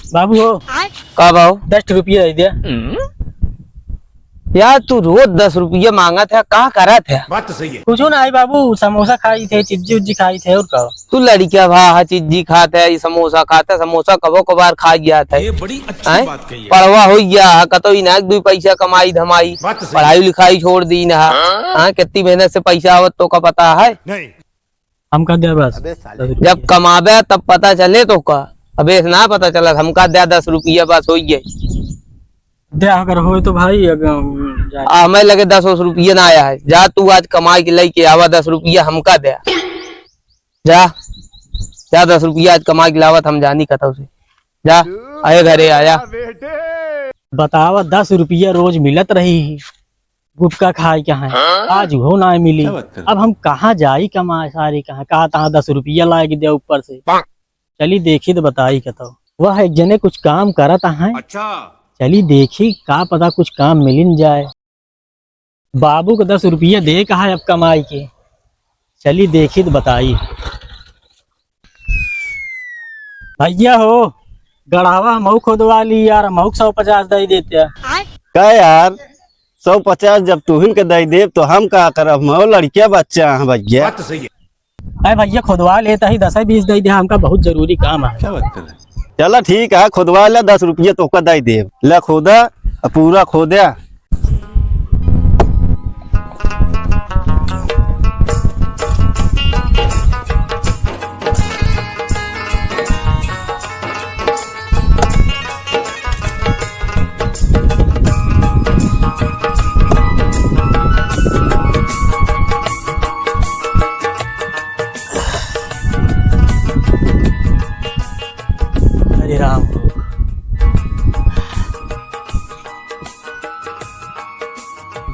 बाबू हो का भाव 10 रुपया दे दिया। यार तू रोज 10 रुपया मांगा था, कहाँ करा था? बात तो सही है। कुछ ना आई बाबू, समोसा खाई थे, चिज्जी उज्जी खाई थे और का। तू लड़किया भा चीजी खाता है, समोसा खाता है, समोसा कबो कबार खा गया था। ये बड़ी अच्छी बात कही है। पढ़वा हो गया कतो इनाक 2 पैसा कमाई धमाई, बात तो सही। पढ़ाई लिखाई छोड़ दी ना। हाँ कितनी मेहनत से पैसा आवत तो का पता है? नहीं हम कर दिया बस। जब कमाबे तब पता चले तो का, अबे ना पता चला हमका दे 10 रुपया बस हो गए। दे अगर हो तो भाई हमें लगे 10 रुपया ना आया है। जा तू आज कमाई के लेके आवा 10 रुपया हमका दे। जा 10 रुपया आज कमा के लावत, हम जानी कथा उसे। जा आए घरे आया। बतावा 10 रुपया रोज मिलत रही, गुटका खाए क्या है, आज हो ना मिली। अब हम कहाँ जाई कमाए सारी, कहाँ 10 रुपया लाए दे ऊपर से। चली देखी तो बताई कथा। वह एक जने कुछ काम करत है। अच्छा चली देखी का पता कुछ काम मिल जाए। बाबू को 10 रुपया दे कहा है अब कमाई के। चली देखी तो बताई। भैया हो गढ़ावा मऊ खोदवा ली यार, मऊ 150 दे देते। का यार 150 जब तुहिन के दे दे तो हम का करब? मऊ लड़किया बच्चा है भैया। बात तो सही है। अरे भैया खोदवा लेता ही 10-20 दे दे, हमका बहुत जरूरी काम है। चलो ठीक है, खुदवा ले 10 रुपया तो का दे दे। ले खोदा पूरा खोदा। हरे राम।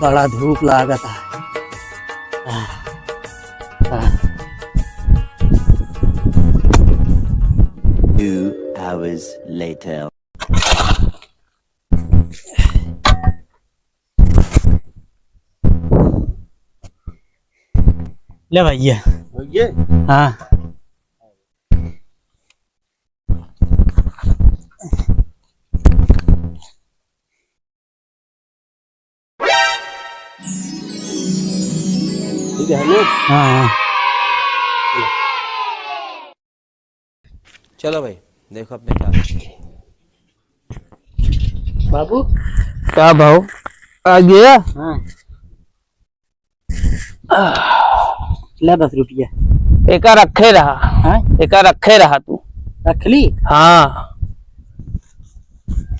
बड़ा धूप लागत है। 2 hours later. ले भैया। हाँ हाँ चलो भाई देखो अपने काम। बाबू। क्या भाव आ गया? हाँ ले 10 रुपया। एक रखे रहा। हाँ एक रखे रहा तू। रख ली। हाँ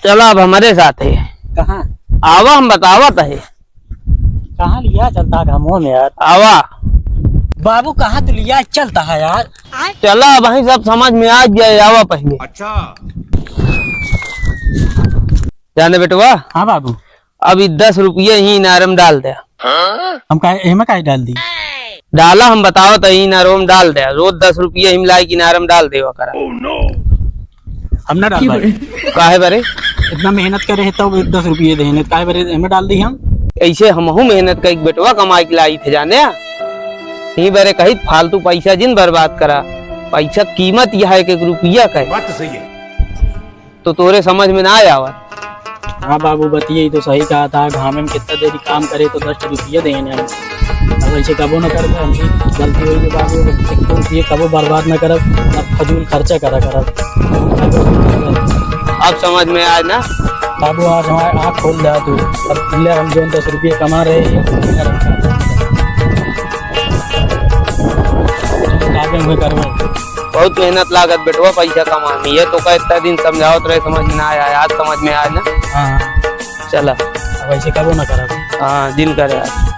चलो अब हमारे साथ है। कहाँ आवा हम बतावत है। कहाँ लिया चलता घामों में यार। आवा बाबू कहाँ तो लिया चलता है यार। चला वही सब समझ में आ गया। आवा पहले। अच्छा जाने बेटवा। हाँ बाबू। अभी 10 रुपये ही नारम डाल दे। हम का डाल दी। डाला हम बताओ तो ही नारोम डाल दे। रोज 10 रुपये हिम लाई की नारम डाल दे करा। हम ना डाल पाए। काहे बरे इतना मेहनत करे तो 10 रुपये देने काहे बरे हमें डाल दी। हम ऐसे हमहू मेहनत का एक बेटवा कमाई के लाई थे जाने। ही बरे कही फालतू पैसा जिन बर्बाद करा। पैसा कीमत यह है 1 रुपया का है। बात तो सही है। तो तोरे समझ में ना आया। हाँ बाबू बतिए तो सही कहा था। घामे में कितना देरी काम करे तो 10 रुपये देने हम। अब ऐसे कबो न कर, हमसे गलती हुई बाबू। 1 रुपये कबो बर्बाद न कर, फजूल खर्चा करा कर। अब समझ में आया ना बाबू। आज हमारे आँख खोल दिया तू। अब ले हम जो 10 रुपये कमा रहे हैं बहुत मेहनत लागत बेटवा पैसा कमानी है। तो का इतना दिन समझाओ तो समझ में ना आया। आज समझ में आया ना। हाँ चला अब ऐसे कबो न करा। हाँ दिन करे आज।